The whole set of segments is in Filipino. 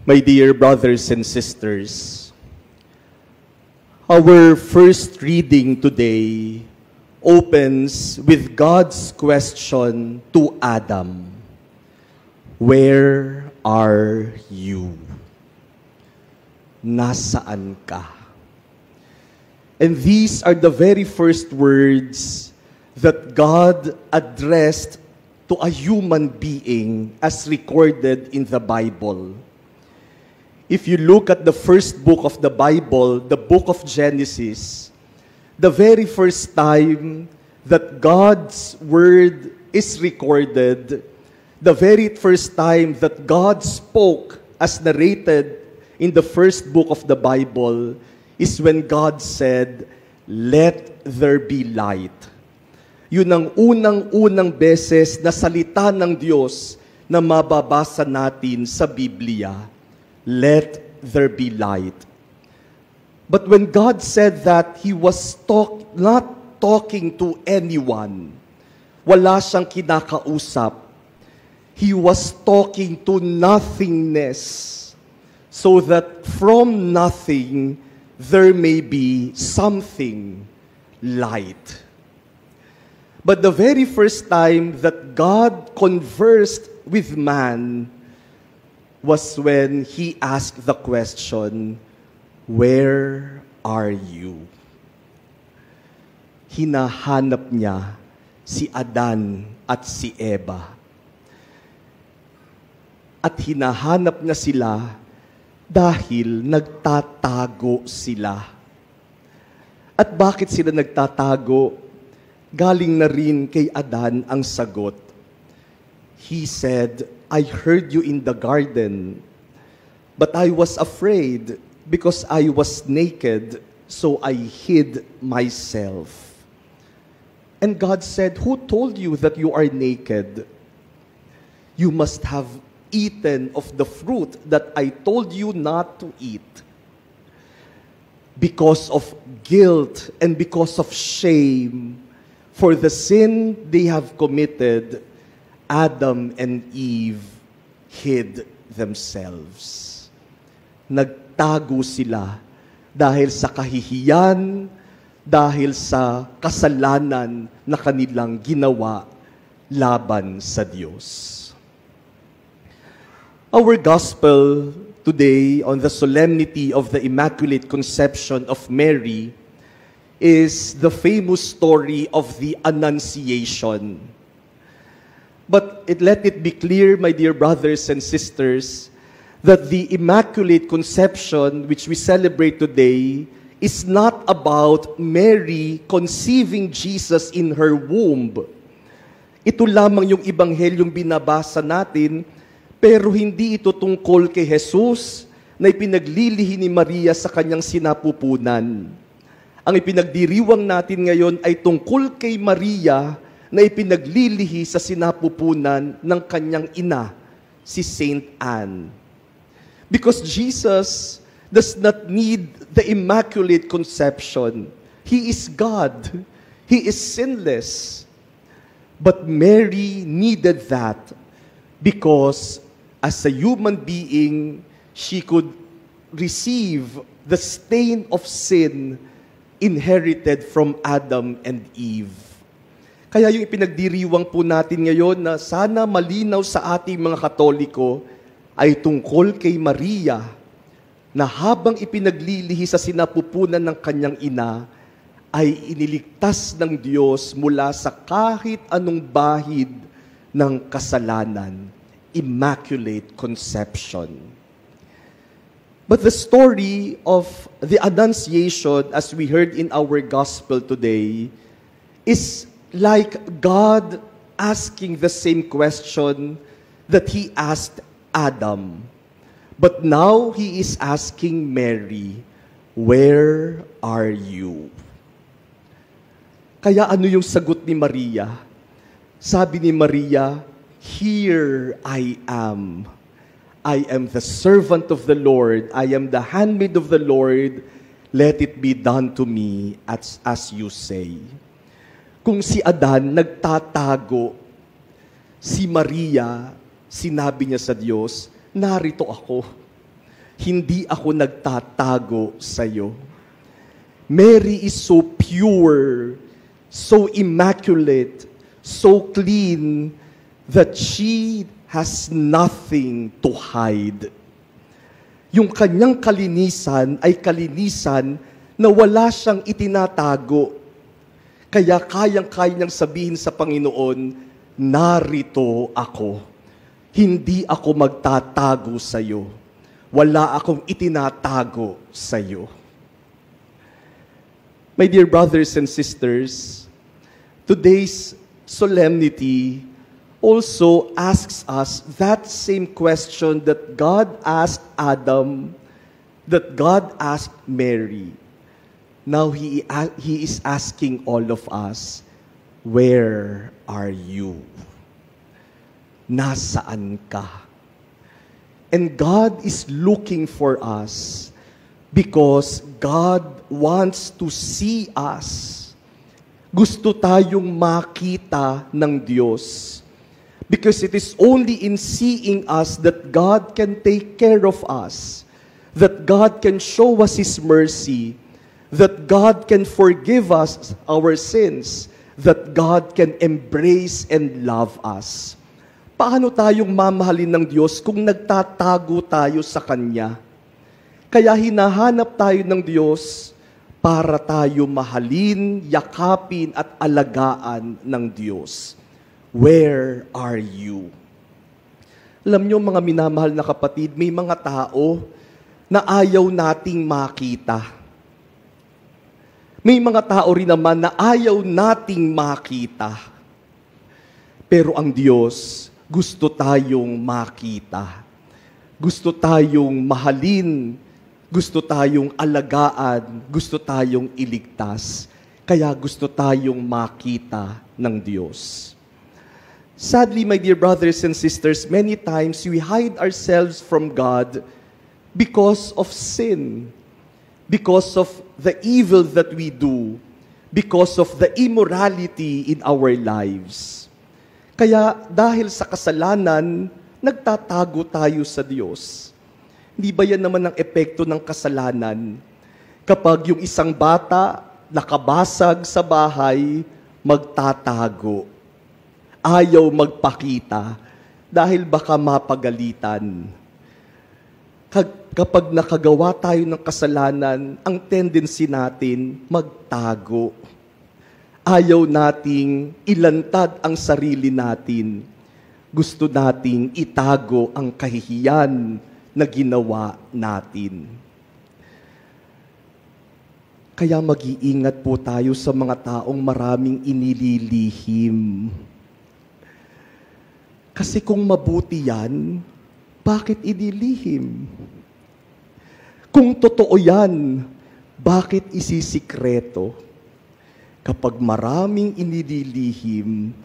My dear brothers and sisters, our first reading today opens with God's question to Adam, "Where are you?" Nasaan ka? And these are the very first words that God addressed to a human being as recorded in the Bible. If you look at the first book of the Bible, the book of Genesis, the very first time that God's word is recorded, the very first time that God spoke as narrated in the first book of the Bible is when God said, "Let there be light." Yun ang unang-unang beses na salita ng Diyos na mababasa natin sa Biblia. Let there be light. But when God said that, He was not talking to anyone. Wala siyang kinakausap. He was talking to nothingness, so that from nothing, there may be something, light. But the very first time that God conversed with man was when He asked the question, "Where are you?" Hinahanap niya si Adan at si Eva. At hinahanap niya sila dahil nagtatago sila. At bakit sila nagtatago? Galing na rin kay Adan ang sagot. He said, "I heard you in the garden, but I was afraid because I was naked, so I hid myself." And God said, "Who told you that you are naked? You must have eaten of the fruit that I told you not to eat." Because of guilt and because of shame, for the sin they have committed, Adam and Eve hid themselves. Nagtago sila dahil sa kahihiyan, dahil sa kasalanan na kanilang ginawa laban sa Diyos. Our gospel today on the solemnity of the Immaculate Conception of Mary is the famous story of the Annunciation. But let it be clear, my dear brothers and sisters, that the Immaculate Conception which we celebrate today is not about Mary conceiving Jesus in her womb. Ito lamang yung ebanghelyong binabasa natin, pero hindi ito tungkol kay Jesus na ipinaglilihi ni Maria sa kanyang sinapupunan. Ang ipinagdiriwang natin ngayon ay tungkol kay Maria na ipinaglilihi sa sinapupunan ng kanyang ina, si Saint Anne. Because Jesus does not need the Immaculate Conception. He is God. He is sinless. But Mary needed that because as a human being, she could receive the stain of sin inherited from Adam and Eve. Kaya yung ipinagdiriwang po natin ngayon na sana malinaw sa ating mga Katoliko ay tungkol kay Maria na habang ipinaglilihi sa sinapupunan ng kanyang ina, ay iniligtas ng Diyos mula sa kahit anong bahid ng kasalanan. Immaculate Conception. But the story of the Annunciation, as we heard in our gospel today, is like God asking the same question that He asked Adam. But now He is asking Mary, "Where are you?" Kaya ano yung sagot ni Maria? Sabi ni Maria, "Here I am. I am the servant of the Lord. I am the handmaid of the Lord. Let it be done to me as you say." Kung si Adan nagtatago, si Maria, sinabi niya sa Diyos, "Narito ako. Hindi ako nagtatago sa'yo. Mary is so pure, so immaculate, so clean, that she has nothing to hide. Yung kanyang kalinisan ay kalinisan na wala siyang itinatago. Kaya kayang-kaya niyang sabihin sa Panginoon, narito ako. Hindi ako magtatago sa iyo. Wala akong itinatago sa iyo. My dear brothers and sisters, today's solemnity also asks us that same question that God asked Adam, that God asked Mary. Now He is asking all of us, where are you? Nasaan ka? And God is looking for us because God wants to see us. Gusto tayong makita ng Diyos. Because it is only in seeing us that God can take care of us, that God can show us His mercy, that God can forgive us our sins, that God can embrace and love us. Paano tayong mamahalin ng Diyos kung nagtatago tayo sa Kanya? Kaya hinahanap tayo ng Diyos para tayo mahalin, yakapin at alagaan ng Diyos. Where are you? Alam niyo mga minamahal na kapatid, may mga tao na ayaw nating makita. May mga tao rin naman na ayaw nating makita. Pero ang Diyos, gusto tayong makita. Gusto tayong mahalin. Gusto tayong alagaan. Gusto tayong iligtas. Kaya gusto tayong makita ng Diyos. Sadly, my dear brothers and sisters, many times we hide ourselves from God because of sin, because of the evil that we do, because of the immorality in our lives. Kaya dahil sa kasalanan, nagtatago tayo sa Diyos. Hindi ba yan naman ang epekto ng kasalanan? Kapag yung isang bata nakabasag sa bahay, magtatago. Ayaw magpakita dahil baka mapagalitan. Kapag nakagawa tayo ng kasalanan, ang tendency natin magtago. Ayaw nating ilantad ang sarili natin. Gusto nating itago ang kahihiyan na ginawa natin. Kaya mag-iingat po tayo sa mga taong maraming inililihim. Kasi kung mabuti yan, bakit inilihim? Kung totoo yan, bakit isisikreto? Kapag maraming inililihim,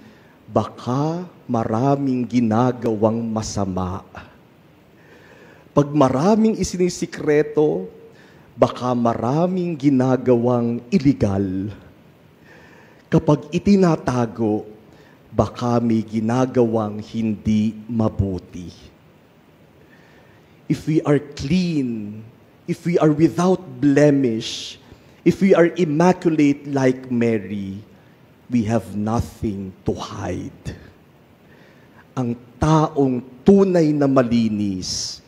baka maraming ginagawang masama. Pag maraming isinisikreto, baka maraming ginagawang illegal. Kapag itinatago, baka may ginagawang hindi mabuti. If we are clean, if we are without blemish, if we are immaculate like Mary, we have nothing to hide. Ang taong tunay na malinis,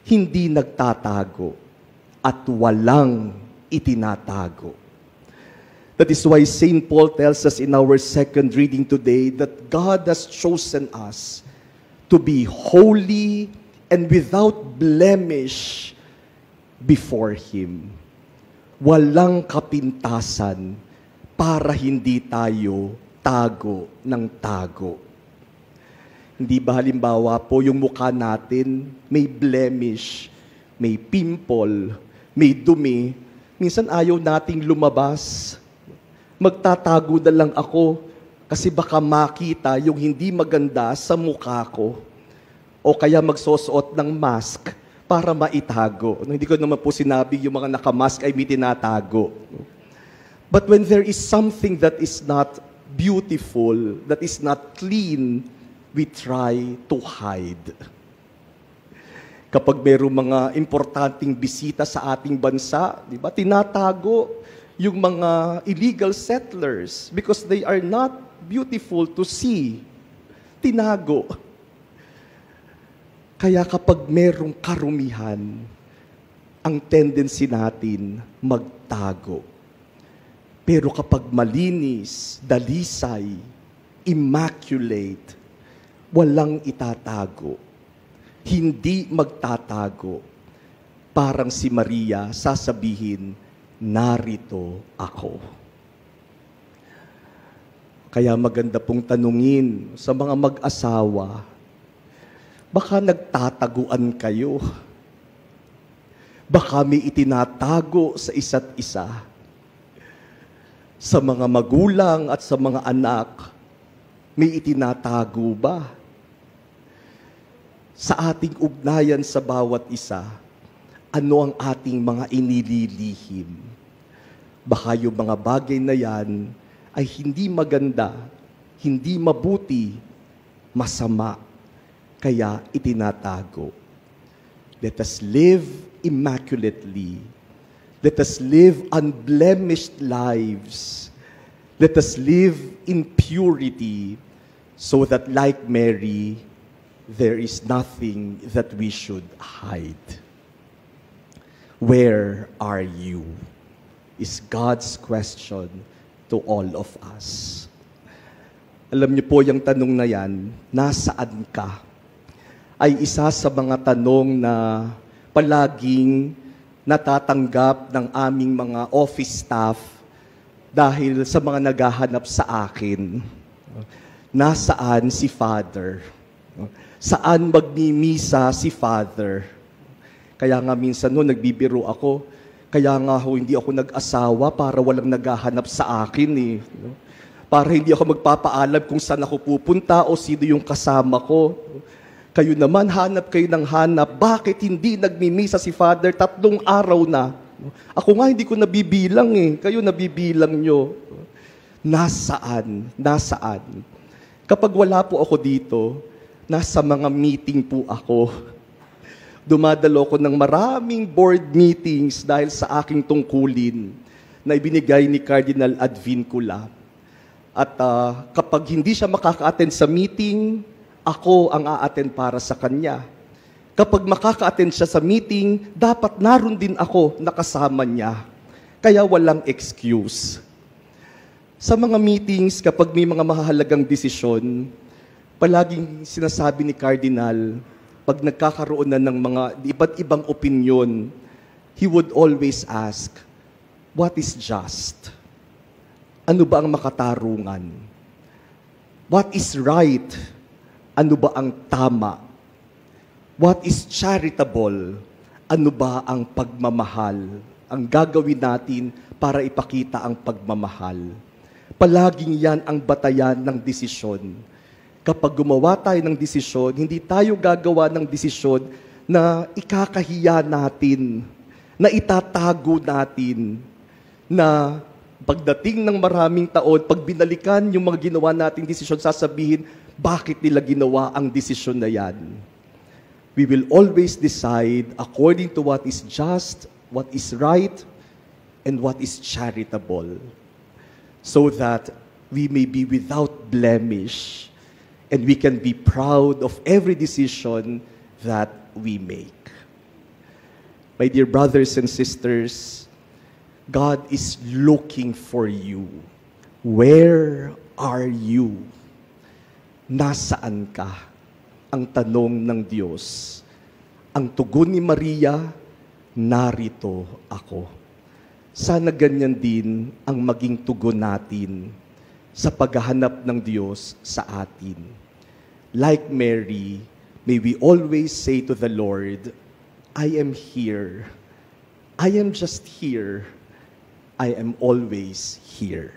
hindi nagtatago at walang itinatago. That is why St. Paul tells us in our second reading today that God has chosen us to be holy and without blemish before Him. Walang kapintasan para hindi tayo tago ng tago. Hindi ba halimbawa po yung mukha natin may blemish, may pimple, may dumi, minsan ayaw nating lumabas. Magtatago na lang ako kasi baka makita yung hindi maganda sa mukha ko. O kaya magsusuot ng mask para maitago. Hindi ko naman po sinabi yung mga nakamask ay may tinatago. But when there is something that is not beautiful, that is not clean, we try to hide. Kapag mayroong mga importanteng bisita sa ating bansa, di ba, tinatago yung mga illegal settlers because they are not beautiful to see. Tinago. Kaya kapag merong karumihan, ang tendency natin magtago. Pero kapag malinis, dalisay, immaculate, walang itatago. Hindi magtatago. Parang si Maria sasabihin, narito ako. Kaya maganda pong tanungin sa mga mag-asawa, baka nagtataguan kayo. Baka may itinatago sa isa't isa. Sa mga magulang at sa mga anak, may itinatago ba? Sa ating ugnayan sa bawat isa, ano ang ating mga inililihim? Baka yung mga bagay na yan ay hindi maganda, hindi mabuti, masama, kaya itinatago. Let us live immaculately. Let us live unblemished lives. Let us live in purity so that like Mary, there is nothing that we should hide. Where are you? Is God's question to all of us. Alam niyo po yung tanong na yan, nasaan ka? Ay isa sa mga tanong na palaging natatanggap ng aming mga office staff dahil sa mga naghahanap sa akin. Nasaan si Father? Saan magmimisa si Father? Kaya nga minsan nagbibiro ako, kaya nga hindi ako nag-asawa para walang naghahanap sa akin eh. Para hindi ako magpapaalam kung saan ako pupunta o sino yung kasama ko. Kayo naman, hanap kayo ng hanap. Bakit hindi nagmimisa si Father 3 araw na? Ako nga, hindi ko nabibilang eh. Kayo nabibilang nyo. Nasaan? Nasaan? Kapag wala po ako dito, nasa mga meeting po ako. Dumadalo ko ng maraming board meetings dahil sa aking tungkulin na ibinigay ni Cardinal Advincula. At kapag hindi siya makaka-attend sa meeting, ako ang a-attend para sa kanya. Kapag makaka-attend siya sa meeting, dapat naroon din ako nakasama niya. Kaya walang excuse. Sa mga meetings, kapag may mga mahalagang desisyon, palaging sinasabi ni Cardinal, pag nagkakaroon na ng mga iba't ibang opinyon, he would always ask, what is just? Ano ba ang makatarungan? What is right? Ano ba ang tama? What is charitable? Ano ba ang pagmamahal? Ang gagawin natin para ipakita ang pagmamahal. Palaging yan ang batayan ng desisyon. Kapag gumawa tayo ng desisyon, hindi tayo gagawa ng desisyon na ikakahiya natin, na itatago natin, na pagdating ng maraming taon, pag binalikan yung mga ginawa nating desisyon, sasabihin, bakit nila ginawa ang desisyon na yan? We will always decide according to what is just, what is right, and what is charitable, so that we may be without blemish, and we can be proud of every decision that we make. My dear brothers and sisters, God is looking for you. Where are you? Nasaan ka? Ang tanong ng Diyos. Ang tugon ni Maria, narito ako. Sana ganyan din ang maging tugon natin sa paghahanap ng Diyos sa atin. Like Mary, may we always say to the Lord, I am here. I am just here. I am always here.